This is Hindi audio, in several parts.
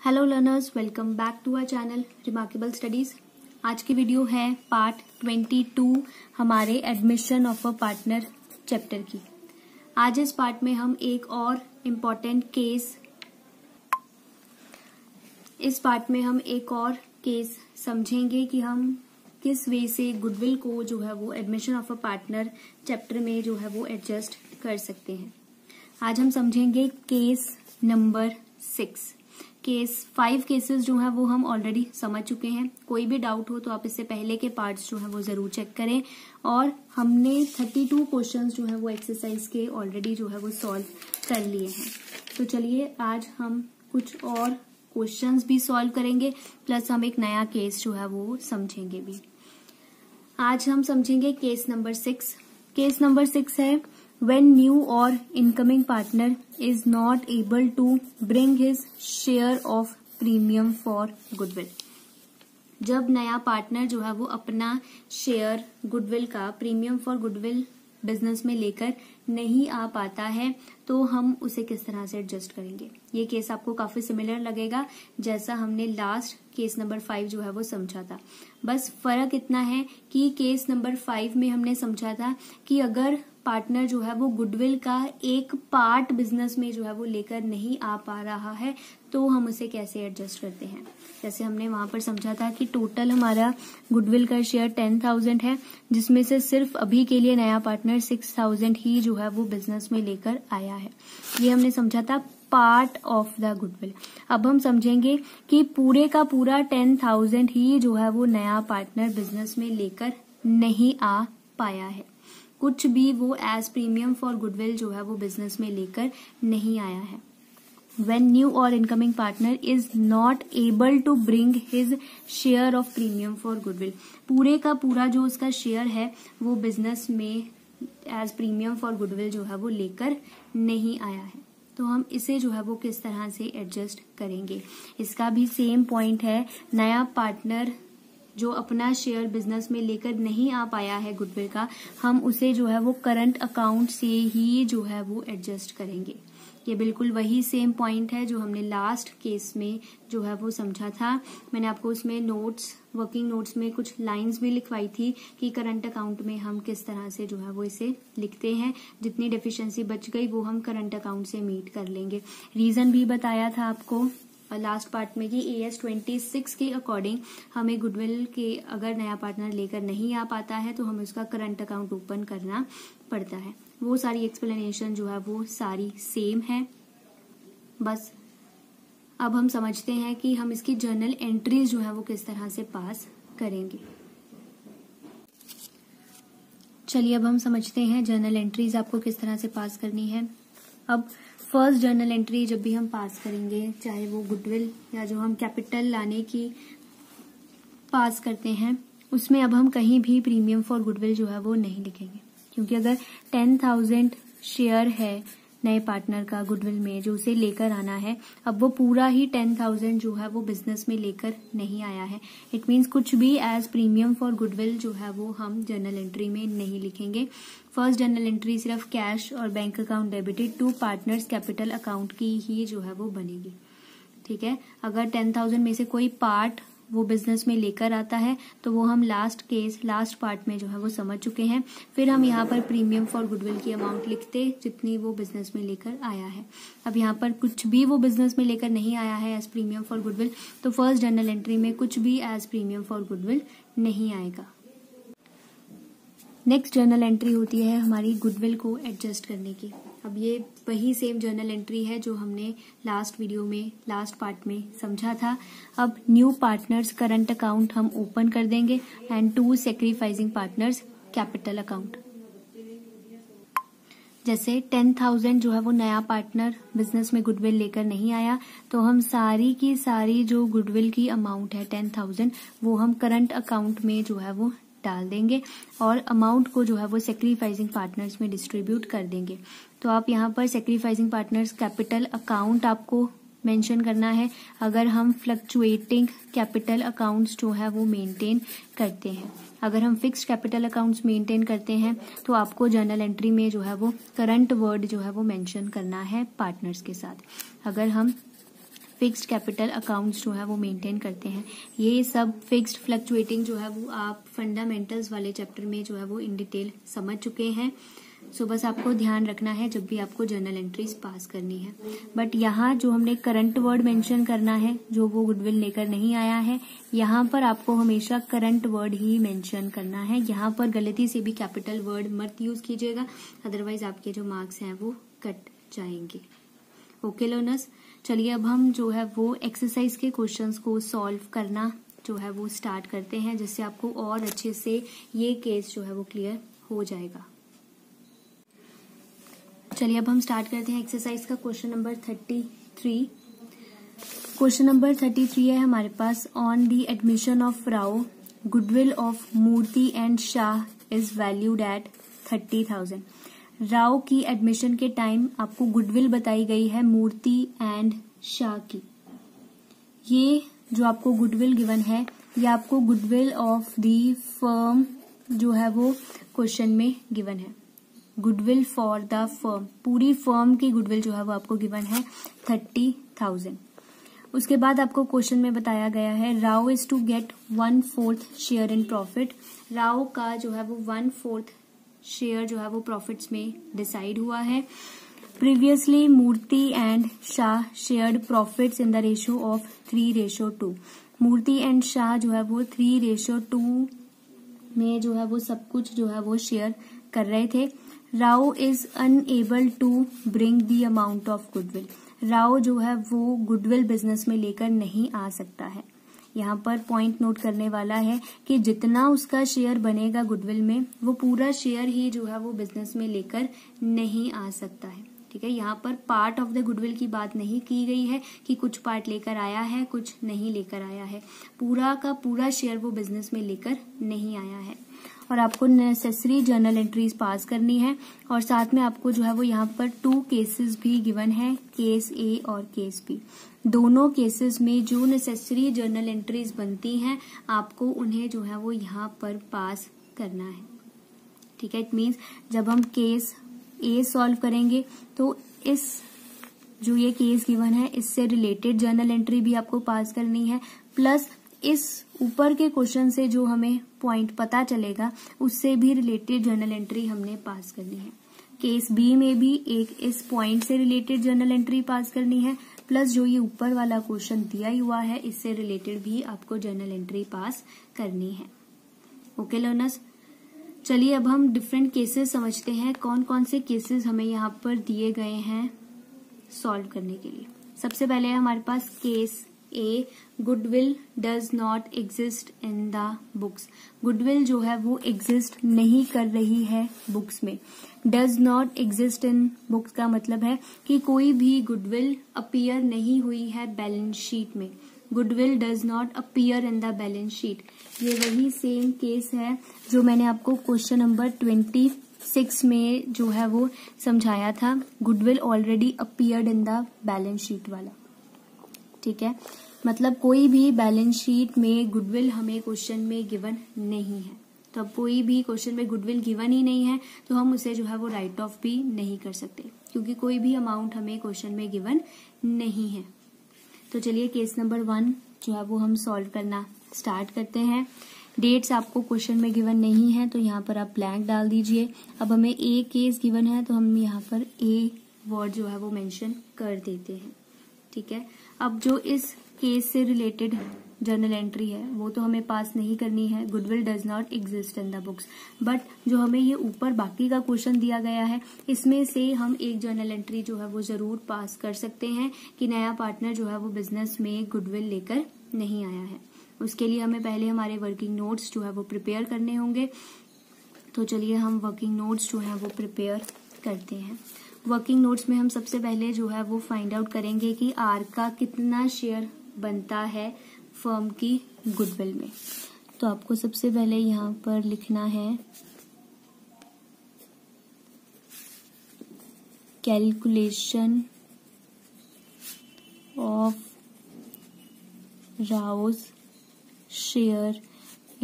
Hello learners, welcome back to our channel remarkable studies. आज की वीडियो है पार्ट 22 हमारे admission of a partner chapter की। आज इस पार्ट में हम एक और इम्पॉर्टेंट केस समझेंगे कि हम किस वे से गुडविल को जो है वो admission of a partner chapter में जो है वो एडजस्ट कर सकते हैं। आज हम समझेंगे केस नंबर 6। केस 5 केसेस जो है वो हम ऑलरेडी समझ चुके हैं। कोई भी डाउट हो तो आप इससे पहले के पार्ट्स जो है वो जरूर चेक करें। और हमने 32 क्वेश्चंस जो है वो एक्सरसाइज के ऑलरेडी जो है वो सॉल्व कर लिए हैं। तो चलिए आज हम कुछ और क्वेश्चंस भी सॉल्व करेंगे, प्लस हम एक नया केस जो है वो समझेंगे भी। आज हम समझेंगे केस नंबर 6। केस नंबर 6 है when new or incoming partner is not able to bring his share of premium for goodwill। जब नया पार्टनर जो है वो अपना शेयर गुडविल का प्रीमियम फॉर गुडविल बिजनेस में लेकर नहीं आ पाता है तो हम उसे किस तरह से एडजस्ट करेंगे। ये केस आपको काफी सिमिलर लगेगा जैसा हमने लास्ट केस नंबर 5 जो है वो समझा था। बस फर्क इतना है कि केस नंबर 5 में हमने समझा था कि अगर पार्टनर जो है वो गुडविल का एक पार्ट बिजनेस में जो है वो लेकर नहीं आ पा रहा है तो हम उसे कैसे एडजस्ट करते हैं। जैसे हमने वहां पर समझा था कि टोटल हमारा गुडविल का शेयर 10,000 है, जिसमें से सिर्फ अभी के लिए नया पार्टनर 6,000 ही जो है वो बिजनेस में लेकर आया है। ये हमने समझा था पार्ट ऑफ द गुडविल। अब हम समझेंगे कि पूरे का पूरा 10,000 ही जो है वो नया पार्टनर बिजनेस में लेकर नहीं आ पाया है। कुछ भी वो एज प्रीमियम फॉर गुडविल जो है वो बिजनेस में लेकर नहीं आया है। When new or incoming partner is not able to bring his share of premium for goodwill, पूरे का पूरा जो उसका शेयर है वो बिजनेस में एज प्रीमियम फॉर गुडविल जो है वो लेकर नहीं आया है तो हम इसे जो है वो किस तरह से एडजस्ट करेंगे। इसका भी सेम पॉइंट है। नया पार्टनर जो अपना शेयर बिजनेस में लेकर नहीं आ पाया है गुडविल का, हम उसे जो है वो करंट अकाउंट से ही जो है वो एडजस्ट करेंगे। ये बिल्कुल वही सेम पॉइंट है जो हमने लास्ट केस में जो है वो समझा था। मैंने आपको उसमें वर्किंग नोट्स में कुछ लाइंस भी लिखवाई थी कि करंट अकाउंट में हम किस तरह से जो है वो इसे लिखते हैं। जितनी डेफिशिएंसी बच गई वो हम करंट अकाउंट से मीट कर लेंगे। रीजन भी बताया था आपको लास्ट पार्ट में कि AS 26 के अकॉर्डिंग हमें गुडविल के अगर नया पार्टनर लेकर नहीं आ पाता है तो हमें उसका करंट अकाउंट ओपन करना पड़ता है। वो सारी एक्सप्लेनेशन जो है वो सारी सेम है। बस अब हम समझते हैं कि हम इसकी जर्नल एंट्रीज जो है वो किस तरह से पास करेंगे। चलिए अब हम समझते हैं जर्नल एंट्रीज आपको किस तरह से पास करनी है। अब फर्स्ट जर्नल एंट्री जब भी हम पास करेंगे, चाहे वो गुडविल या जो हम कैपिटल लाने की पास करते हैं, उसमें अब हम कहीं भी प्रीमियम फॉर गुडविल जो है वो नहीं लिखेंगे, क्योंकि अगर 10,000 शेयर है नए पार्टनर का गुडविल में जो उसे लेकर आना है, अब वो पूरा ही 10,000 जो है वो बिजनेस में लेकर नहीं आया है। इट मीन्स कुछ भी एज प्रीमियम फॉर गुडविल जो है वो हम जर्नल एंट्री में नहीं लिखेंगे। फर्स्ट जर्नल एंट्री सिर्फ कैश और bank account debited to partners capital account की ही जो है वो बनेगी। ठीक है। अगर 10,000 में से कोई पार्ट वो बिजनेस में लेकर आता है तो वो हम लास्ट पार्ट में जो है वो समझ चुके हैं। फिर हम यहाँ पर प्रीमियम फॉर गुडविल की अमाउंट लिखते जितनी वो बिजनेस में लेकर आया है। अब यहाँ पर कुछ भी वो बिजनेस में लेकर नहीं आया है एज प्रीमियम फॉर गुडविल, तो फर्स्ट जर्नल एंट्री में कुछ भी एज प्रीमियम फॉर गुडविल नहीं आएगा। नेक्स्ट जर्नल एंट्री होती है हमारी गुडविल को एडजस्ट करने की। अब ये वही सेम जर्नल एंट्री है जो हमने लास्ट वीडियो में लास्ट पार्ट में समझा था। अब न्यू पार्टनर्स करंट अकाउंट हम ओपन कर देंगे and 2 sacrificing partners capital account. जैसे 10,000 जो है वो नया पार्टनर बिजनेस में गुडविल लेकर नहीं आया तो हम सारी की सारी जो गुडविल की अमाउंट है 10,000 वो हम करंट अकाउंट में जो है वो डाल देंगे और अमाउंट को जो है वो सैक्रिफाइसिंग पार्टनर्स में डिस्ट्रीब्यूट कर देंगे। तो आप यहाँ पर सैक्रिफाइसिंग पार्टनर्स कैपिटल अकाउंट आपको मेंशन करना है अगर हम फ्लक्चुएटिंग कैपिटल अकाउंट्स जो है वो मेंटेन करते हैं। अगर हम फिक्स्ड कैपिटल अकाउंट्स मेंटेन करते हैं तो आपको जर्नल एंट्री में जो है वो करंट वर्ड जो है वो मेंशन करना है पार्टनर्स के साथ। अगर हम फिक्स्ड कैपिटल अकाउंट्स जो है वो मेंटेन करते हैं। ये सब फिक्स्ड फ्लक्चुएटिंग जो है वो आप फंडामेंटल्स वाले चैप्टर में जो है वो इन डिटेल समझ चुके हैं। सो बस आपको ध्यान रखना है जब भी आपको जर्नल एंट्रीज पास करनी है। बट यहाँ जो हमने करंट वर्ड मेंशन करना है, जो वो गुडविल लेकर नहीं आया है, यहाँ पर आपको हमेशा करंट वर्ड ही मेंशन करना है। यहाँ पर गलती से भी कैपिटल वर्ड मत यूज कीजिएगा, अदरवाइज आपके जो मार्क्स हैं वो कट जाएंगे। ओके लर्नर्स, चलिए अब हम जो है वो एक्सरसाइज के क्वेश्चंस को सॉल्व करना जो है वो स्टार्ट करते हैं, जिससे आपको और अच्छे से ये केस जो है वो क्लियर हो जाएगा। चलिए अब हम स्टार्ट करते हैं एक्सरसाइज का क्वेश्चन नंबर 33। क्वेश्चन नंबर 33 है हमारे पास, on the admission of Rao goodwill of Murthy and Shah is valued at 30,000। Rao की एडमिशन के टाइम आपको गुडविल बताई गई है मूर्ति एंड शाह की। ये जो आपको गुडविल गिवन है, ये आपको गुडविल ऑफ द फर्म जो है वो क्वेश्चन में गिवन है। गुडविल फॉर द फर्म, पूरी फर्म की गुडविल जो है वो आपको गिवन है 30,000। उसके बाद आपको क्वेश्चन में बताया गया है Rao is to get 1/4 share in profit. Rao का जो है वो 1/4 शेयर जो है वो प्रॉफिट्स में डिसाइड हुआ है। Previously Murthy and Shah shared profits in the ratio of 3:2। Murthy and Shah जो है वो 3:2 में जो है वो सब कुछ जो है वो शेयर कर रहे थे। Rao is unable to bring the amount of goodwill. Rao जो है वो गुडविल बिजनेस में लेकर नहीं आ सकता है। यहाँ पर पॉइंट नोट करने वाला है कि जितना उसका शेयर बनेगा गुडविल में, वो पूरा शेयर ही जो है वो बिजनेस में लेकर नहीं आ सकता है। ठीक है, यहाँ पर पार्ट ऑफ द गुडविल की बात नहीं की गई है कि कुछ पार्ट लेकर आया है, कुछ नहीं लेकर आया है। पूरा का पूरा शेयर वो बिजनेस में लेकर नहीं आया है। और आपको नेसेसरी जर्नल एंट्रीज पास करनी है, और साथ में आपको जो है वो यहाँ पर 2 केसेस भी गिवन है, केस ए और केस बी। दोनों केसेस में जो नेसेसरी जर्नल एंट्रीज बनती हैं, आपको उन्हें जो है वो यहाँ पर पास करना है। ठीक है, इट मीन्स जब हम केस ए सॉल्व करेंगे तो इस जो ये केस गिवन है इससे रिलेटेड जर्नल एंट्री भी आपको पास करनी है, प्लस इस ऊपर के क्वेश्चन से जो हमें पॉइंट पता चलेगा उससे भी रिलेटेड जर्नल एंट्री हमने पास करनी है। केस बी में भी एक इस पॉइंट से रिलेटेड जर्नल एंट्री पास करनी है, प्लस जो ये ऊपर वाला क्वेश्चन दिया हुआ है इससे रिलेटेड भी आपको जर्नल एंट्री पास करनी है। ओके लर्नर्स, चलिए अब हम डिफरेंट केसेस समझते हैं, कौन कौन से केसेस हमें यहाँ पर दिए गए हैं सॉल्व करने के लिए। सबसे पहले है हमारे पास case A, goodwill does not exist in the books. Goodwill जो है वो एग्जिस्ट नहीं कर रही है बुक्स में। Does not exist in books का मतलब है कि कोई भी गुडविल अपीयर नहीं हुई है बैलेंस शीट में। Goodwill does not appear in the balance sheet. ये वही सेम केस है जो मैंने आपको क्वेश्चन नंबर 26 में जो है वो समझाया था, goodwill already appeared in the balance sheet वाला। ठीक है, मतलब कोई भी बैलेंस शीट में गुडविल हमें क्वेश्चन में गिवन नहीं है। तो अब कोई भी क्वेश्चन में गुडविल गिवन ही नहीं है तो हम उसे जो है वो राइट ऑफ भी नहीं कर सकते, क्योंकि कोई भी अमाउंट हमें क्वेश्चन में गिवन नहीं है। तो चलिए केस नंबर 1 जो है वो हम सॉल्व करना स्टार्ट करते हैं। डेट्स आपको क्वेश्चन में गिवन नहीं है तो यहाँ पर आप ब्लैंक डाल दीजिए। अब हमें ए केस गिवन है तो हम यहाँ पर ए वर्ड जो है वो मेंशन कर देते हैं। ठीक है, अब जो इस केस से रिलेटेड जर्नल एंट्री है वो तो हमें पास नहीं करनी है, goodwill does not exist in the books. But जो हमें ये ऊपर बाकी का क्वेश्चन दिया गया है इसमें से हम एक जर्नल एंट्री जो है वो जरूर पास कर सकते हैं कि नया पार्टनर जो है वो बिजनेस में गुडविल लेकर नहीं आया है। उसके लिए हमें पहले हमारे वर्किंग नोट्स जो है वो प्रिपेयर करने होंगे। तो चलिए हम वर्किंग नोट्स जो है वो प्रिपेयर करते हैं। वर्किंग नोट्स में हम सबसे पहले जो है वो फाइंड आउट करेंगे कि आर का कितना शेयर बनता है फर्म की गुडविल में। तो आपको सबसे पहले यहाँ पर लिखना है calculation of Rouse share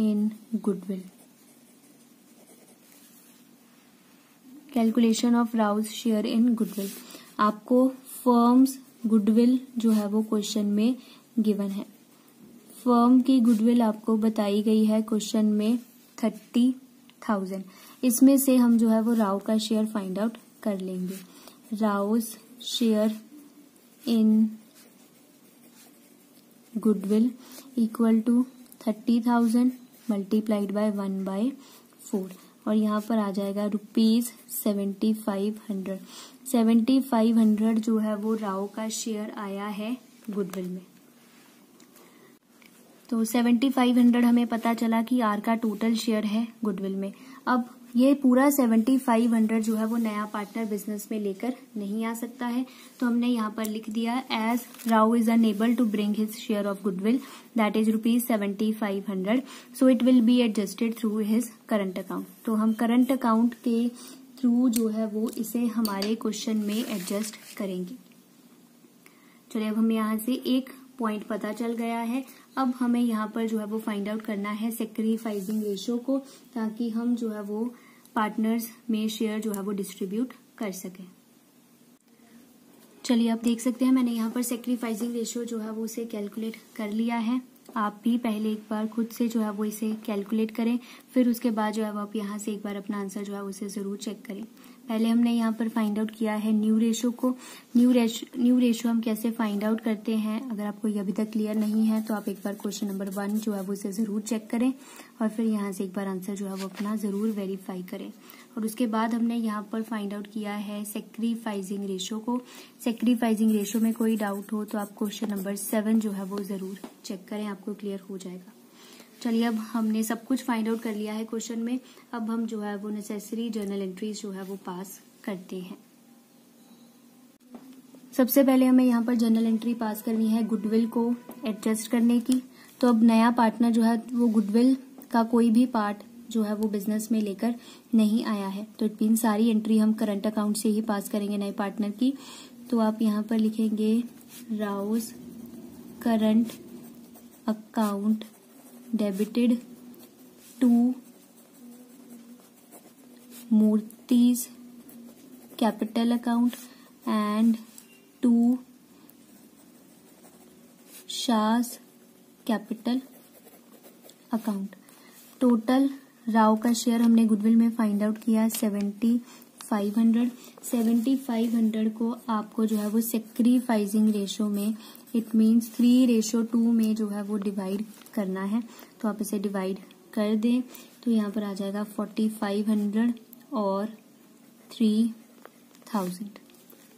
in goodwill. Calculation of Rouse share in goodwill. आपको फर्म्स गुडविल जो है वो क्वेश्चन में गिवन है। फर्म की गुडविल आपको बताई गई है क्वेश्चन में 30,000। इसमें से हम जो है वो राव का शेयर फाइंड आउट कर लेंगे। Rao share in goodwill equal to 30,000 multiplied by 1/4 और यहाँ पर आ जाएगा ₹7500। 7500 जो है वो राव का शेयर आया है गुडविल में। तो 7500 हमें पता चला कि आर का टोटल शेयर है गुडविल में। अब ये पूरा 7500 जो है वो नया पार्टनर बिजनेस में लेकर नहीं आ सकता है, तो हमने यहाँ पर लिख दिया as Rao is unable to bring his share of goodwill that is ₹7500, so it will be adjusted through his current account. तो हम करंट अकाउंट के थ्रू जो है वो इसे हमारे क्वेश्चन में एडजस्ट करेंगे। चलिए, अब हमें यहाँ से एक पॉइंट पता चल गया है। अब हमें यहाँ पर जो है वो फाइंड आउट करना है सेक्रीफाइसिंग रेशियो को, ताकि हम जो है वो पार्टनर्स में शेयर जो है वो डिस्ट्रीब्यूट कर सकें। चलिए, आप देख सकते हैं मैंने यहाँ पर सेक्रीफाइसिंग रेशियो जो है वो उसे कैलकुलेट कर लिया है। आप भी पहले एक बार खुद से जो है वो इसे कैलकुलेट करें, फिर उसके बाद जो है वो आप यहाँ से एक बार अपना आंसर जो है उसे जरूर चेक करें। पहले हमने यहाँ पर फाइंड आउट किया है न्यू रेशो को। न्यू रेशो हम कैसे फाइंड आउट करते हैं, अगर आपको ये अभी तक क्लियर नहीं है तो आप एक बार क्वेश्चन नंबर 1 जो है वो इसे जरूर चेक करें और फिर यहाँ से एक बार आंसर जो है वो अपना जरूर वेरीफाई करें। और उसके बाद हमने यहाँ पर फाइंड आउट किया है सेक्रीफाइसिंग रेशो को। सेक्रीफाइसिंग रेशो में कोई डाउट हो तो आप क्वेश्चन नंबर 7 जो है वो जरूर चेक करें, आपको क्लियर हो जाएगा। चलिए, अब हमने सब कुछ फाइंड आउट कर लिया है क्वेश्चन में। अब हम जो है वो नेसेसरी जर्नल एंट्रीज जो है वो पास करते हैं। सबसे पहले हमें यहाँ पर जर्नल एंट्री पास करनी है गुडविल को एडजस्ट करने की। तो अब नया पार्टनर जो है वो गुडविल का कोई भी पार्ट जो है वो बिजनेस में लेकर नहीं आया है, तो इट मीन सारी एंट्री हम करंट अकाउंट से ही पास करेंगे नए पार्टनर की। तो आप यहाँ पर लिखेंगे Rao's current account debited to Murthy's capital account and to Shah's capital account. Total Rao का शेयर हमने गुडविल में फाइंड आउट किया 7500। 7500 को आपको जो है वो सेक्रीफाइसिंग रेशो में इट मीन्स 3:2 में जो है वो डिवाइड करना है। तो आप इसे डिवाइड कर दें तो यहाँ पर आ जाएगा 4500 और 3000।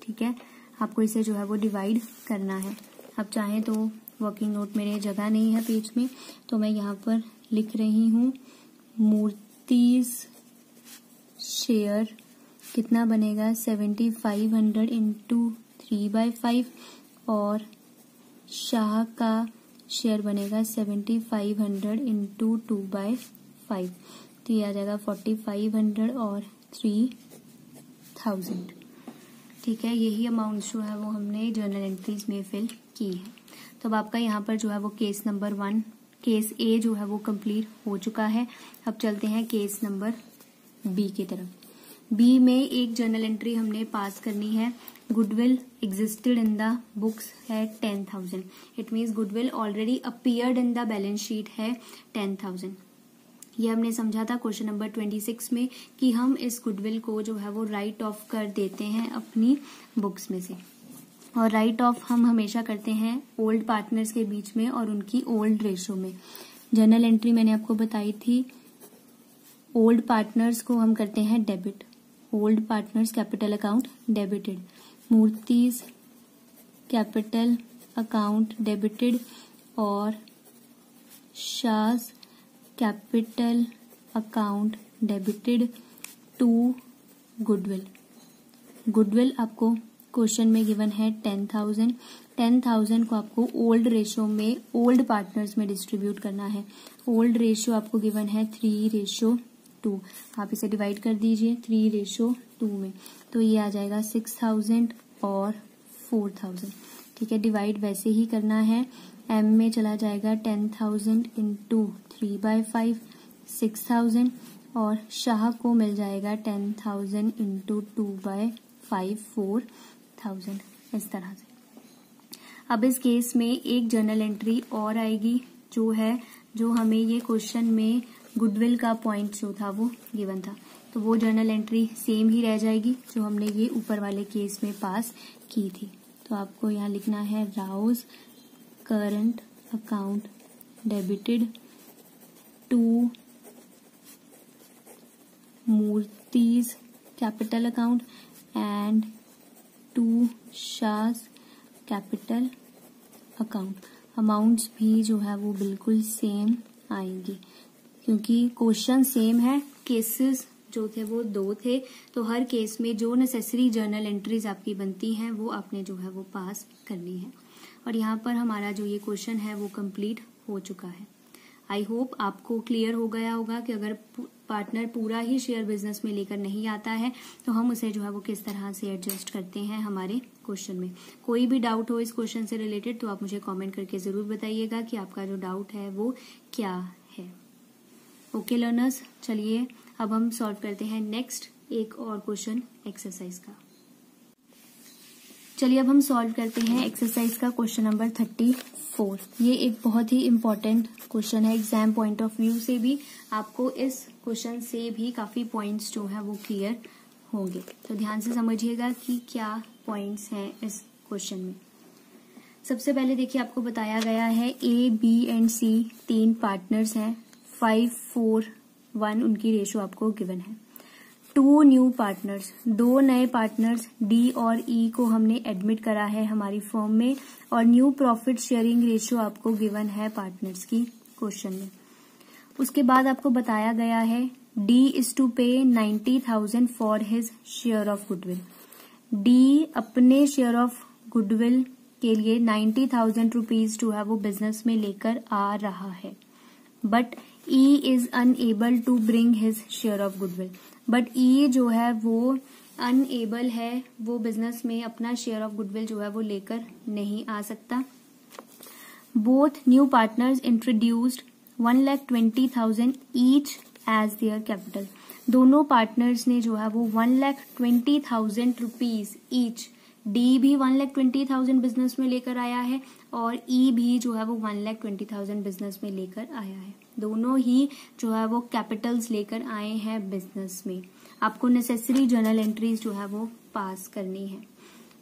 ठीक है, आपको इसे जो है वो डिवाइड करना है। आप चाहें तो वर्किंग नोट मेरे जगह नहीं है पेज में, तो मैं यहाँ पर लिख रही हूँ मूर्तिज शेयर कितना बनेगा 7500 इंटू 3/5 और शाह का शेयर बनेगा 7500 इंटू 2/5। तो ये आ जाएगा 4500 और 3000। ठीक है, यही अमाउंट जो है वो हमने जर्नल एंट्रीज में फिल की है। तो अब आपका यहाँ पर जो है वो केस नंबर 1 केस ए जो है वो कंप्लीट हो चुका है। अब चलते हैं केस नंबर बी की तरफ। बी में एक जर्नल एंट्री हमने पास करनी है। Goodwill existed in the books है 10,000। It means goodwill already appeared in the balance sheet है 10,000। ये हमने समझा था क्वेश्चन नंबर 26 में कि हम इस गुडविल को जो है वो राइट ऑफ कर देते हैं अपनी बुक्स में से। और राइट ऑफ हम हमेशा करते हैं ओल्ड पार्टनर्स के बीच में और उनकी ओल्ड रेशो में। जर्नल एंट्री मैंने आपको बताई थी, ओल्ड पार्टनर्स को हम करते हैं debit. Old partners capital account debited, Murthy's capital account debited और Shah's capital account debited to goodwill. Goodwill आपको क्वेश्चन में गिवन है 10,000। 10,000 को आपको ओल्ड रेशो में ओल्ड पार्टनर्स में डिस्ट्रीब्यूट करना है। ओल्ड रेशो आपको गिवन है 3:2। आप इसे डिवाइड कर दीजिए 3:2 में, तो ये आ जाएगा 6,000 और 4,000। ठीक है, डिवाइड वैसे ही करना है। एम में चला जाएगा 10,000 इंटू 3/5 6,000 और शाह को मिल जाएगा 10,000 इंटू 2/5 4,000। इस तरह से अब इस केस में एक जर्नल एंट्री और आएगी जो हमें ये क्वेश्चन में गुडविल का पॉइंट जो था वो गिवन था, तो वो जर्नल एंट्री सेम ही रह जाएगी जो हमने ये ऊपर वाले केस में पास की थी। तो आपको यहाँ लिखना है Rao's current account debited to Murthy's capital account and to Shah's capital account. Amounts भी जो है वो बिल्कुल सेम आएंगी क्योंकि क्वेश्चन सेम है, केसेस जो थे वो 2 थे, तो हर केस में जो नेसेसरी जर्नल एंट्रीज आपकी बनती हैं वो आपने जो है वो पास करनी है। और यहाँ पर हमारा जो ये क्वेश्चन है वो कंप्लीट हो चुका है। आई होप आपको क्लियर हो गया होगा कि अगर पार्टनर पूरा ही शेयर बिजनेस में लेकर नहीं आता है तो हम उसे जो है वो किस तरह से एडजस्ट करते हैं हमारे क्वेश्चन में। कोई भी डाउट हो इस क्वेश्चन से रिलेटेड तो आप मुझे कमेंट करके जरूर बताइएगा कि आपका जो डाउट है वो क्या है। ओके लर्नर्स, चलिए अब हम सॉल्व करते हैं नेक्स्ट एक और क्वेश्चन एक्सरसाइज का। चलिए अब हम सॉल्व करते हैं एक्सरसाइज का क्वेश्चन नंबर 34। ये एक बहुत ही इम्पोर्टेंट क्वेश्चन है, एग्जाम पॉइंट ऑफ व्यू से भी आपको इस क्वेश्चन से भी काफी पॉइंट्स जो है वो क्लियर होंगे। तो ध्यान से समझिएगा कि क्या पॉइंट्स हैं इस क्वेश्चन में। सबसे पहले देखिए आपको बताया गया है A, B and C 3 partners हैं, 5-4-1 उनकी रेशो आपको गिवन है। 2 न्यू पार्टनर्स, 2 नए पार्टनर्स D और E को हमने एडमिट करा है हमारी फर्म में और न्यू प्रॉफिट शेयरिंग रेशो आपको गिवन है पार्टनर्स की क्वेश्चन में। उसके बाद आपको बताया गया है D is to pay 90,000 for his share of goodwill. D अपने शेयर ऑफ गुडविल के लिए 90,000 रुपीज जो है वो बिजनेस में लेकर आ रहा है, but E is unable to bring his share of goodwill। But E जो है वो अनएबल है, वो बिजनेस में अपना शेयर ऑफ गुडविल जो है वो लेकर नहीं आ सकता। Both new partners introduced 1,20,000 each as their capital. दोनों पार्टनर्स ने जो है वो 1,20,000 रुपीज ईच, डी भी 1,20,000 बिजनेस में लेकर आया है और ई भी जो है वो 1,20,000 बिजनेस में लेकर आया है। दोनों ही जो है वो कैपिटल्स लेकर आए हैं बिजनेस में। आपको नेसेसरी जर्नल एंट्रीज जो है वो पास करनी है।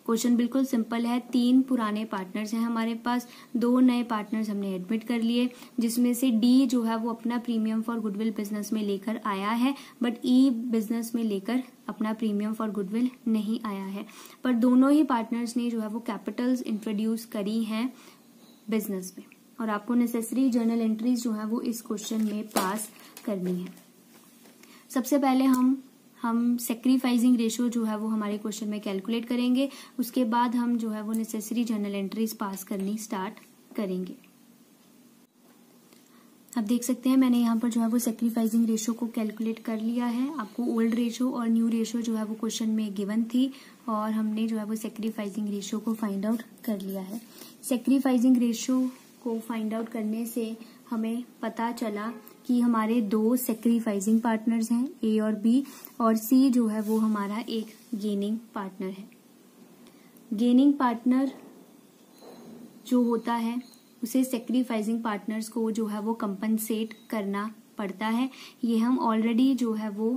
क्वेश्चन बिल्कुल सिंपल है। 3 पुराने पार्टनर्स हैं हमारे पास, 2 नए पार्टनर्स हमने एडमिट कर लिए, जिसमें से डी जो है वो अपना प्रीमियम फॉर गुडविल बिजनेस में लेकर आया है, बट ई बिजनेस में लेकर अपना प्रीमियम फॉर गुडविल नहीं आया है। पर दोनों ही पार्टनर्स ने जो है वो कैपिटल्स इंट्रोड्यूस करी हैं बिजनेस में और आपको नेसेसरी जर्नल एंट्रीज जो है वो इस क्वेश्चन में पास करनी है। सबसे पहले हम सेक्रीफाइसिंग रेशियो जो है वो हमारे क्वेश्चन में कैलकुलेट करेंगे, उसके बाद हम जो है वो नेसेसरी जर्नल एंट्रीज पास करनी स्टार्ट करेंगे। आप देख सकते हैं मैंने यहाँ पर जो है वो सेक्रीफाइसिंग रेशियो को कैलकुलेट कर लिया है। आपको ओल्ड रेशियो और न्यू रेशियो जो है वो क्वेश्चन में गिवन थी और हमने जो है वो सेक्रीफाइसिंग रेशियो को फाइंड आउट कर लिया है। सेक्रीफाइसिंग रेशियो को फाइंड आउट करने से हमें पता चला कि हमारे 2 सेक्रीफाइसिंग पार्टनर्स हैं, ए और बी, और सी जो है वो हमारा एक गेनिंग पार्टनर है। गेनिंग पार्टनर जो होता है उसे सेक्रीफाइसिंग पार्टनर्स को जो है वो कंपनसेट करना पड़ता है। ये हम ऑलरेडी जो है वो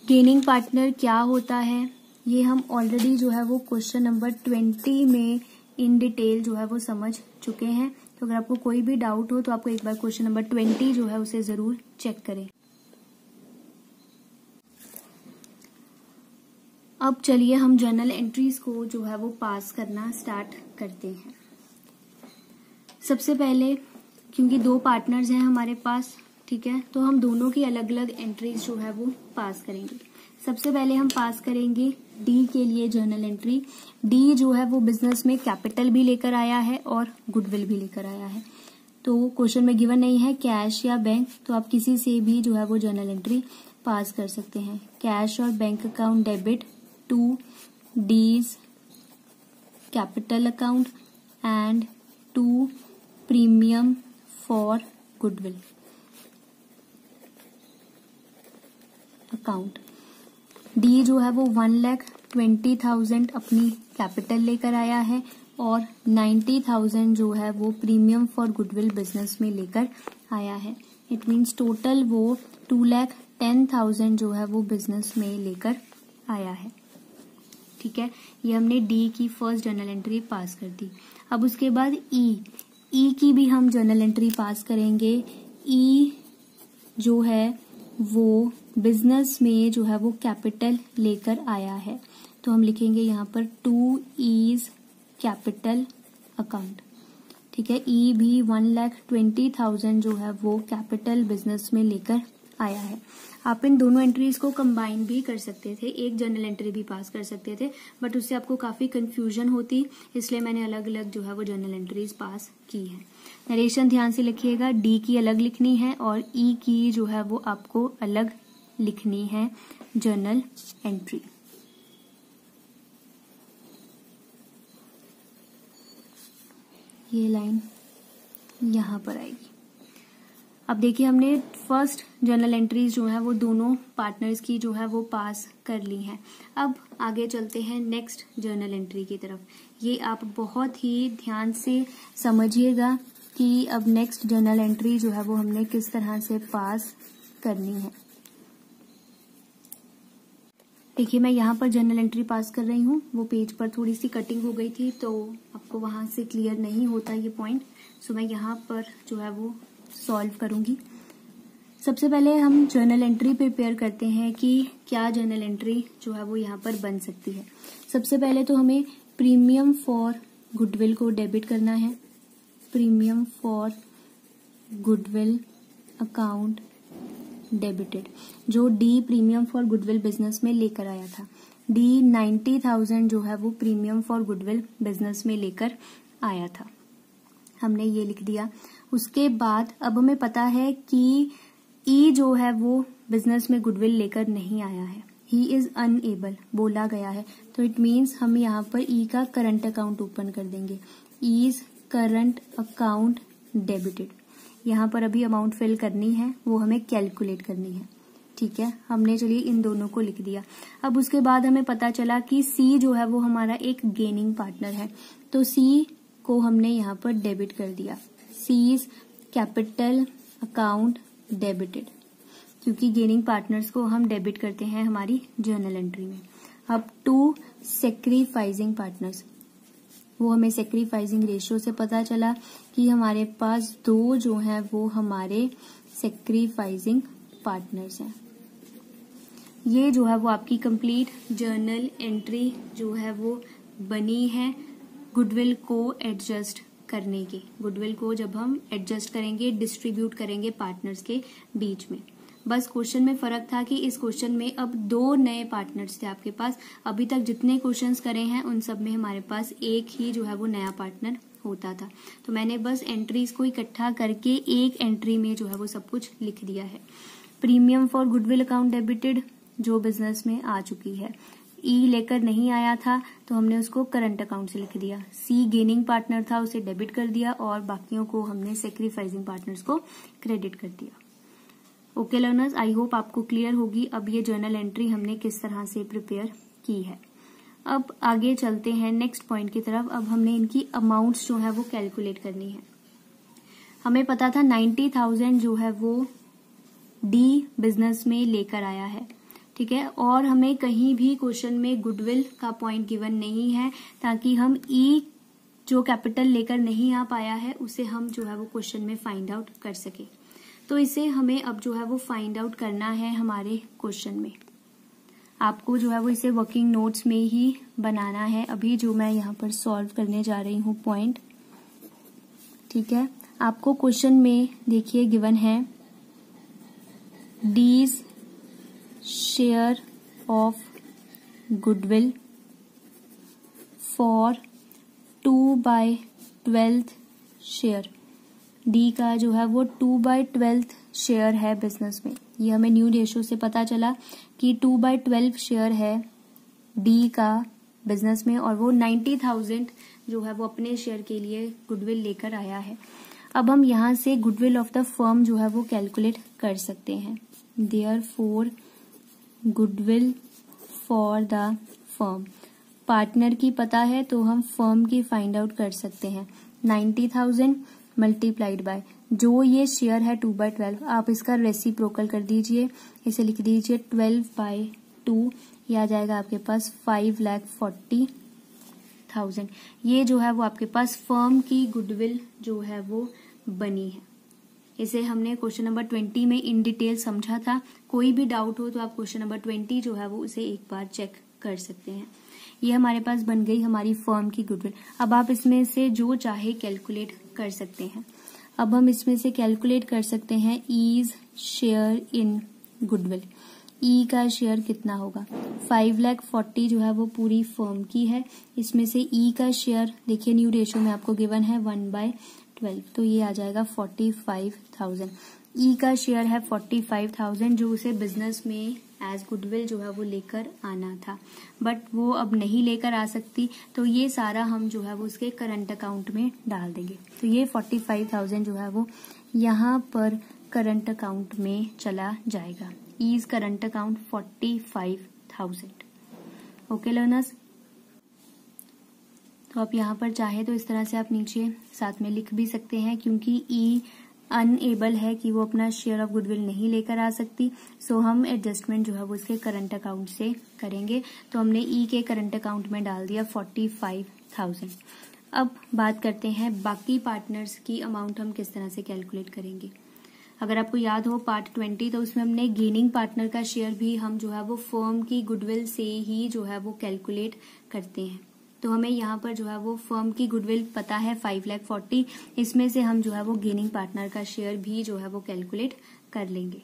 गेनिंग पार्टनर क्या होता है ये हम ऑलरेडी जो है वो क्वेश्चन नंबर 20 में इन डिटेल जो है वो समझ चुके हैं। तो अगर आपको कोई भी डाउट हो तो आपको एक बार क्वेश्चन नंबर 20 जो है उसे जरूर चेक करें। अब चलिए हम जर्नल एंट्रीज को जो है वो पास करना स्टार्ट करते हैं। सबसे पहले क्योंकि 2 पार्टनर्स हैं हमारे पास, ठीक है, तो हम दोनों की अलग अलग एंट्रीज जो है वो पास करेंगे। सबसे पहले हम पास करेंगे डी के लिए जर्नल एंट्री। डी जो है वो बिजनेस में कैपिटल भी लेकर आया है और गुडविल भी लेकर आया है। तो क्वेश्चन में गिवन नहीं है कैश या बैंक, तो आप किसी से भी जो है वो जर्नल एंट्री पास कर सकते हैं। कैश और bank account debit to D's capital account and to premium for goodwill account. D जो है वो 1,20,000 अपनी कैपिटल लेकर आया है और 90,000 जो है वो प्रीमियम फॉर गुडविल बिजनेस में लेकर आया है। इट मीन्स टोटल वो 2,10,000 जो है वो बिजनेस में लेकर आया है। ठीक है, ये हमने डी की फर्स्ट जर्नल एंट्री पास कर दी। अब उसके बाद ई की भी हम जर्नल एंट्री पास करेंगे। ई जो है वो बिजनेस में जो है वो कैपिटल लेकर आया है, तो हम लिखेंगे यहाँ पर 2 इज कैपिटल अकाउंट। ठीक है, ई भी 1,20,000 जो है वो कैपिटल बिजनेस में लेकर आया है। आप इन दोनों एंट्रीज को कंबाइन भी कर सकते थे, एक जर्नल एंट्री भी पास कर सकते थे, बट उससे आपको काफी कंफ्यूजन होती, इसलिए मैंने अलग अलग जो है वो जर्नल एंट्रीज पास की है। नरेशन ध्यान से लिखिएगा, डी की अलग लिखनी है और ई की जो है वो आपको अलग लिखनी है जर्नल एंट्री। ये लाइन यहां पर आएगी। अब देखिए, हमने फर्स्ट जर्नल एंट्रीज जो है वो दोनों पार्टनर्स की जो है वो पास कर ली हैं। अब आगे चलते हैं नेक्स्ट जर्नल एंट्री की तरफ। ये आप बहुत ही ध्यान से समझिएगा कि अब नेक्स्ट जर्नल एंट्री जो है वो हमने किस तरह से पास करनी है। देखिए, मैं यहाँ पर जर्नल एंट्री पास कर रही हूँ, वो पेज पर थोड़ी सी कटिंग हो गई थी तो आपको वहां से क्लियर नहीं होता ये पॉइंट, सो मैं यहाँ पर जो है वो सॉल्व करूंगी। सबसे पहले हम जर्नल एंट्री प्रिपेयर करते हैं कि क्या जर्नल एंट्री जो है वो यहाँ पर बन सकती है। सबसे पहले तो हमें प्रीमियम फॉर गुडविल को डेबिट करना है। Premium for goodwill account debited, जो D premium for goodwill business में लेकर आया था। डी 90,000 जो है वो प्रीमियम फॉर गुडविल बिजनेस में लेकर आया था, हमने ये लिख दिया। उसके बाद अब हमें पता है कि ई जो है वो बिजनेस में गुडविल लेकर नहीं आया है, ही इज अनएबल बोला गया है, तो इट मीन्स हम यहाँ पर ई का करंट अकाउंट ओपन कर देंगे। इज करंट अकाउंट डेबिटेड, यहाँ पर अभी अमाउंट फिल करनी है, वो हमें कैलकुलेट करनी है। ठीक है, हमने चलिए इन दोनों को लिख दिया। अब उसके बाद हमें पता चला कि सी जो है वो हमारा एक गेनिंग पार्टनर है, तो सी को हमने यहाँ पर डेबिट कर दिया। सीज कैपिटल अकाउंट डेबिटेड, क्योंकि गेनिंग पार्टनर्स को हम डेबिट करते हैं हमारी जर्नल एंट्री में। अब टू सेक्रीफाइसिंग पार्टनर्स, वो हमें सेक्रीफाइसिंग रेशियो से पता चला कि हमारे पास 2 जो हैं वो हमारे सेक्रीफाइसिंग पार्टनर्स हैं। ये जो है वो आपकी कंप्लीट जर्नल एंट्री जो है वो बनी है गुडविल को एडजस्ट करने की। गुडविल को जब हम एडजस्ट करेंगे, डिस्ट्रीब्यूट करेंगे पार्टनर्स के बीच में। बस क्वेश्चन में फर्क था कि इस क्वेश्चन में अब 2 नए पार्टनर्स थे आपके पास। अभी तक जितने क्वेश्चंस करे हैं उन सब में हमारे पास एक ही जो है वो नया पार्टनर होता था, तो मैंने बस एंट्रीज को इकट्ठा करके एक एंट्री में जो है वो सब कुछ लिख दिया है। Premium for goodwill account debited जो बिजनेस में आ चुकी है। ई लेकर नहीं आया था तो हमने उसको करंट अकाउंट से लिख दिया। सी गेनिंग पार्टनर था, उसे डेबिट कर दिया और बाकियों को हमने सेक्रीफाइसिंग पार्टनर्स को क्रेडिट कर दिया। ओके लर्नर्स, आई होप आपको क्लियर होगी अब ये जर्नल एंट्री हमने किस तरह से प्रिपेयर की है। अब आगे चलते हैं नेक्स्ट पॉइंट की तरफ। अब हमने इनकी अमाउंट्स जो है वो कैलकुलेट करनी है। हमें पता था 90,000 जो है वो डी बिजनेस में लेकर आया है, ठीक है, और हमें कहीं भी क्वेश्चन में गुडविल का पॉइंट गिवन नहीं है, ताकि हम ई जो कैपिटल लेकर नहीं आ पाया है उसे हम जो है वो क्वेश्चन में फाइंड आउट कर सके। तो इसे हमें अब जो है वो फाइंड आउट करना है हमारे क्वेश्चन में। आपको जो है वो इसे वर्किंग नोट्स में ही बनाना है, अभी जो मैं यहाँ पर सॉल्व करने जा रही हूँ पॉइंट। ठीक है, आपको क्वेश्चन में देखिए गिवन है D's share of goodwill for 2/12 share. D का जो है वो 2/12 शेयर है बिजनेस में। ये हमें न्यू रेशियो से पता चला कि 2/12 शेयर है डी का बिजनेस में, और वो 90,000 जो है वो अपने शेयर के लिए गुडविल लेकर आया है। अब हम यहाँ से गुडविल ऑफ द फर्म जो है वो कैलकुलेट कर सकते हैं। Therefore goodwill for the firm partner की पता है तो हम फर्म की फाइंड आउट कर सकते हैं। 90,000 मल्टीप्लाइड बाय जो ये शेयर है 2/12, आप इसका रेसिप्रोकल कर दीजिए, इसे लिख दीजिए 12/2, ये आ जाएगा आपके पास 5,40,000। ये जो है वो आपके पास फर्म की गुडविल जो है वो बनी है। इसे हमने क्वेश्चन नंबर 20 में इन डिटेल समझा था। कोई भी डाउट हो तो आप क्वेश्चन नंबर 20 जो है वो उसे एक बार चेक कर सकते हैं। ये हमारे पास बन गई हमारी फर्म की गुडविल। अब आप इसमें से जो चाहे कैलकुलेट कर सकते हैं। अब हम इसमें से कैलकुलेट कर सकते हैं ईज शेयर इन गुडविल। ई का शेयर कितना होगा? 5,40,000 जो है वो पूरी फर्म की है। इसमें से ई का शेयर देखिए न्यू रेशियो में आपको गिवन है 1/12, तो ये आ जाएगा 45,000। ई का शेयर है 45,000 जो उसे बिजनेस में एज गुडविल जो है वो लेकर आना था, बट वो अब नहीं लेकर आ सकती, तो ये सारा हम जो है वो उसके करंट अकाउंट में डाल देंगे। तो ये 45,000 जो है वो यहाँ पर करंट अकाउंट में चला जाएगा। E's current account 45,000। Okay learners, तो आप यहाँ पर चाहे तो इस तरह से आप नीचे साथ में लिख भी सकते हैं, क्योंकि ई अनएबल है कि वो अपना शेयर ऑफ गुडविल नहीं लेकर आ सकती, सो हम एडजस्टमेंट जो है वो इसके करंट अकाउंट से करेंगे। तो हमने ई के करंट अकाउंट में डाल दिया 45,000। अब बात करते हैं बाकी पार्टनर्स की अमाउंट हम किस तरह से कैलकुलेट करेंगे। अगर आपको याद हो पार्ट 20, तो उसमें हमने गेनिंग पार्टनर का शेयर भी हम जो है वो फर्म की गुडविल से ही जो है वो कैलकुलेट करते हैं। तो हमें यहाँ पर जो है वो फर्म की गुडविल पता है 5,40,000, इसमें से हम जो है वो गेनिंग पार्टनर का शेयर भी जो है वो कैलकुलेट कर लेंगे।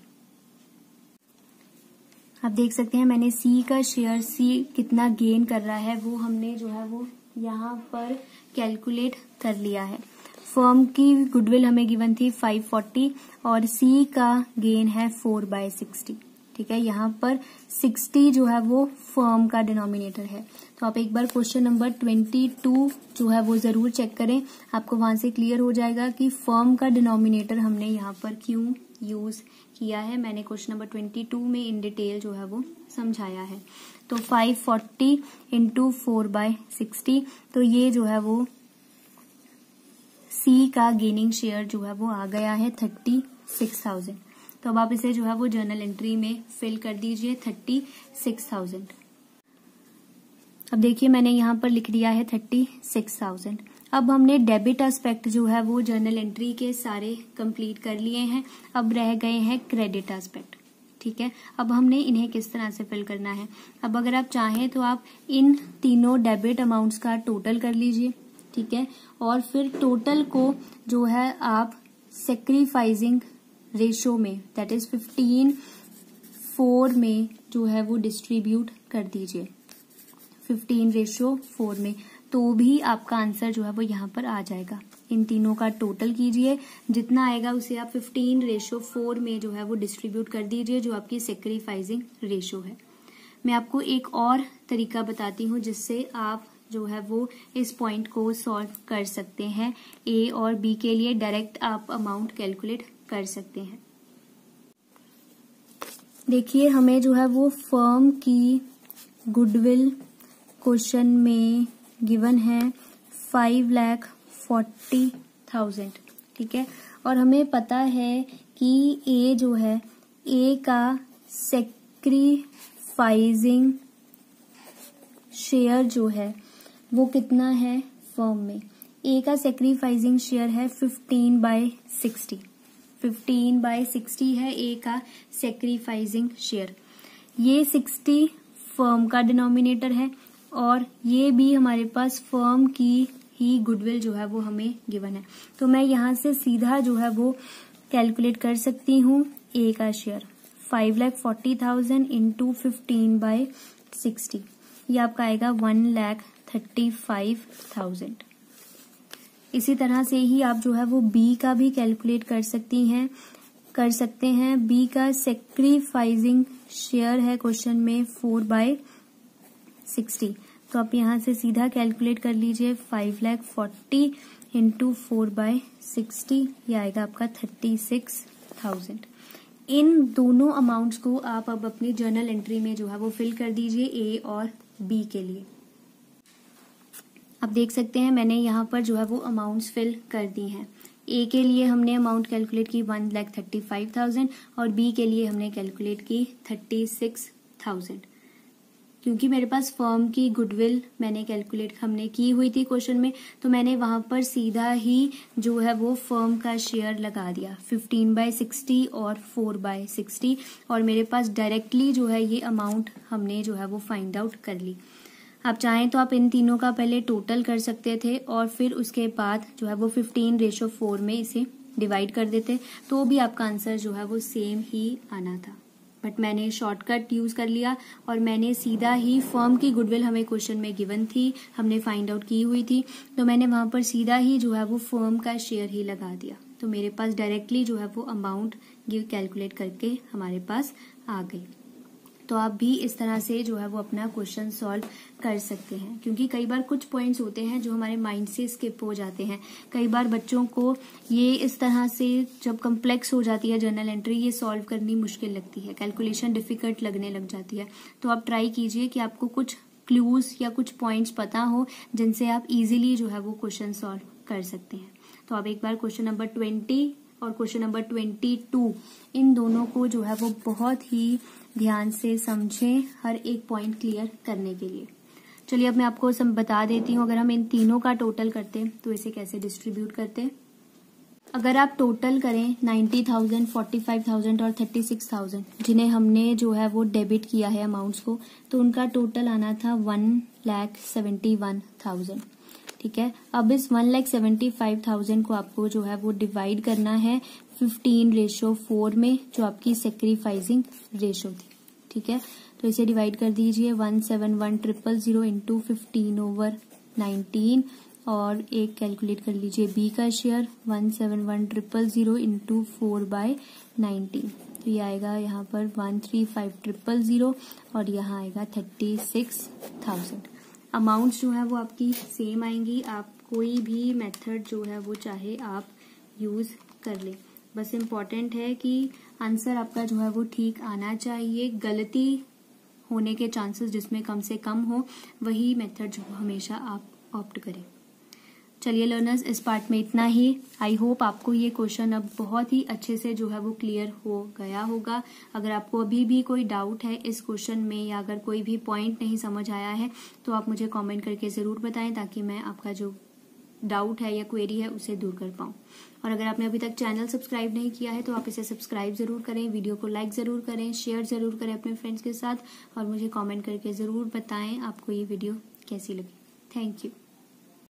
आप देख सकते हैं मैंने सी का शेयर, सी कितना गेन कर रहा है वो हमने जो है वो यहाँ पर कैलकुलेट कर लिया है। फर्म की गुडविल हमें गिवन थी 540 और सी का गेन है 4/60। ठीक है, यहाँ पर 60 जो है वो फर्म का डिनोमिनेटर है। तो आप एक बार क्वेश्चन नंबर 22 जो है वो जरूर चेक करें, आपको वहां से क्लियर हो जाएगा कि फर्म का डिनोमिनेटर हमने यहाँ पर क्यों यूज किया है। मैंने क्वेश्चन नंबर 22 में इन डिटेल जो है वो समझाया है। तो 540 इंटू 4/60, तो ये जो है वो सी का गेनिंग शेयर जो है वो आ गया है 36,000। तो अब आप इसे जो है वो जर्नल एंट्री में फिल कर दीजिए 36,000। अब देखिए मैंने यहाँ पर लिख दिया है 36,000। अब हमने डेबिट एस्पेक्ट जो है वो जर्नल एंट्री के सारे कंप्लीट कर लिए हैं। अब रह गए हैं क्रेडिट एस्पेक्ट। ठीक है, अब हमने इन्हें किस तरह से फिल करना है। अब अगर आप चाहें तो आप इन तीनों डेबिट अमाउंट्स का टोटल कर लीजिए। ठीक है, और फिर टोटल को जो है आप सेक्रीफाइसिंग रेशो में, दैट इज 15:4 में जो है वो डिस्ट्रीब्यूट कर दीजिए। 15:4 में, तो भी आपका आंसर जो है वो यहाँ पर आ जाएगा। इन तीनों का टोटल कीजिए, जितना आएगा उसे आप 15:4 में जो है वो डिस्ट्रीब्यूट कर दीजिए, जो आपकी सेक्रीफाइसिंग रेशो है। मैं आपको एक और तरीका बताती हूँ जिससे आप जो है वो इस पॉइंट को सॉल्व कर सकते हैं। ए और बी के लिए डायरेक्ट आप अमाउंट कैलकुलेट कर सकते हैं। देखिए हमें जो है वो फर्म की गुडविल क्वेश्चन में गिवन है 5,40,000। ठीक है, और हमें पता है कि ए जो है, ए का सेक्रीफाइसिंग शेयर जो है वो कितना है फर्म में। ए का सेक्रीफाइसिंग शेयर है 15/60। 15/60 है ए का सेक्रीफाइसिंग शेयर। ये 60 फर्म का डिनोमिनेटर है और ये भी हमारे पास फर्म की ही गुडविल जो है वो हमें गिवन है। तो मैं यहाँ से सीधा जो है वो कैलकुलेट कर सकती हूँ ए का शेयर 5,40,000 इंटू 15/60, ये आपका आएगा 1,35,000। इसी तरह से ही आप जो है वो बी का भी कैलकुलेट कर सकते हैं। बी का सेक्रीफाइसिंग शेयर है क्वेश्चन में 4/60, तो आप यहाँ से सीधा कैलकुलेट कर लीजिए 5,40,000 इंटू 4/60, ये आएगा आपका 36,000। इन दोनों अमाउंट्स को आप अब अपनी जर्नल एंट्री में जो है वो फिल कर दीजिए ए और बी के लिए। अब देख सकते हैं मैंने यहाँ पर जो है वो अमाउंट्स फिल कर दी हैं। ए के लिए हमने अमाउंट कैलकुलेट की 1,35,000 और बी के लिए हमने कैलकुलेट की 36,000। क्योंकि मेरे पास फर्म की गुडविल मैंने कैलकुलेट हमने की हुई थी क्वेश्चन में, तो मैंने वहां पर सीधा ही जो है वो फर्म का शेयर लगा दिया 15/60 और 4/60 और मेरे पास डायरेक्टली जो है ये अमाउंट हमने जो है वो फाइंड आउट कर ली। आप चाहें तो आप इन तीनों का पहले टोटल कर सकते थे और फिर उसके बाद जो है वो 15/4 में इसे डिवाइड कर देते, तो भी आपका आंसर जो है वो सेम ही आना था। बट मैंने शॉर्टकट यूज कर लिया और मैंने सीधा ही फर्म की गुडविल हमें क्वेश्चन में गिवन थी, हमने फाइंड आउट की हुई थी, तो मैंने वहां पर सीधा ही जो है वो फर्म का शेयर ही लगा दिया। तो मेरे पास डायरेक्टली जो है वो अमाउंट कैलकुलेट करके हमारे पास आ गई। तो आप भी इस तरह से जो है वो अपना क्वेश्चन सॉल्व कर सकते हैं, क्योंकि कई बार कुछ पॉइंट्स होते हैं जो हमारे माइंड से स्किप हो जाते हैं। कई बार बच्चों को ये इस तरह से जब कॉम्प्लेक्स हो जाती है जर्नल एंट्री, ये सॉल्व करनी मुश्किल लगती है, कैलकुलेशन डिफिकल्ट लगने लग जाती है। तो आप ट्राई कीजिए कि आपको कुछ क्लूज या कुछ पॉइंट्स पता हो जिनसे आप इजीली जो है वो क्वेश्चन सॉल्व कर सकते हैं। तो आप एक बार क्वेश्चन नंबर 20 और क्वेश्चन नंबर 22 इन दोनों को जो है वो बहुत ही ध्यान से समझें, हर एक पॉइंट क्लियर करने के लिए। चलिए अब मैं आपको बता देती हूँ, अगर हम इन तीनों का टोटल करते हैं तो इसे कैसे डिस्ट्रीब्यूट करते हैं। अगर आप टोटल करें 90,000, 45,000 और 36,000 जिन्हें हमने जो है वो डेबिट किया है अमाउंट्स को, तो उनका टोटल आना था 1,71,000। ठीक है, अब इस 1,75,000 को आपको जो है वो डिवाइड करना है 15/4 में, जो आपकी सेक्रीफाइसिंग रेशो थी। ठीक है, तो इसे डिवाइड कर दीजिए 171,000 इंटू 15/19 और एक कैलकुलेट कर लीजिए बी का शेयर 171,000 इंटू 4/19, तो ये आएगा यहाँ पर 135,000 और यहाँ आएगा 36,000। अमाउंट्स जो है वो आपकी सेम आएंगी, आप कोई भी मेथड जो है वो चाहे आप यूज कर ले, बस इम्पॉर्टेंट है कि आंसर आपका जो है वो ठीक आना चाहिए। गलती होने के चांसेस जिसमें कम से कम हो, वही मेथड जो हमेशा आप ऑप्ट करें। चलिए लर्नर्स, इस पार्ट में इतना ही। आई होप आपको ये क्वेश्चन अब बहुत ही अच्छे से जो है वो क्लियर हो गया होगा। अगर आपको अभी भी कोई डाउट है इस क्वेश्चन में या अगर कोई भी पॉइंट नहीं समझ आया है तो आप मुझे कमेंट करके जरूर बताएं, ताकि मैं आपका जो डाउट है या क्वेरी है उसे दूर कर पाऊं। और अगर आपने अभी तक चैनल सब्सक्राइब नहीं किया है तो आप इसे सब्सक्राइब जरूर करें, वीडियो को लाइक जरूर करें, शेयर जरूर करें अपने फ्रेंड्स के साथ और मुझे कमेंट करके जरूर बताएं आपको ये वीडियो कैसी लगी। Thank you.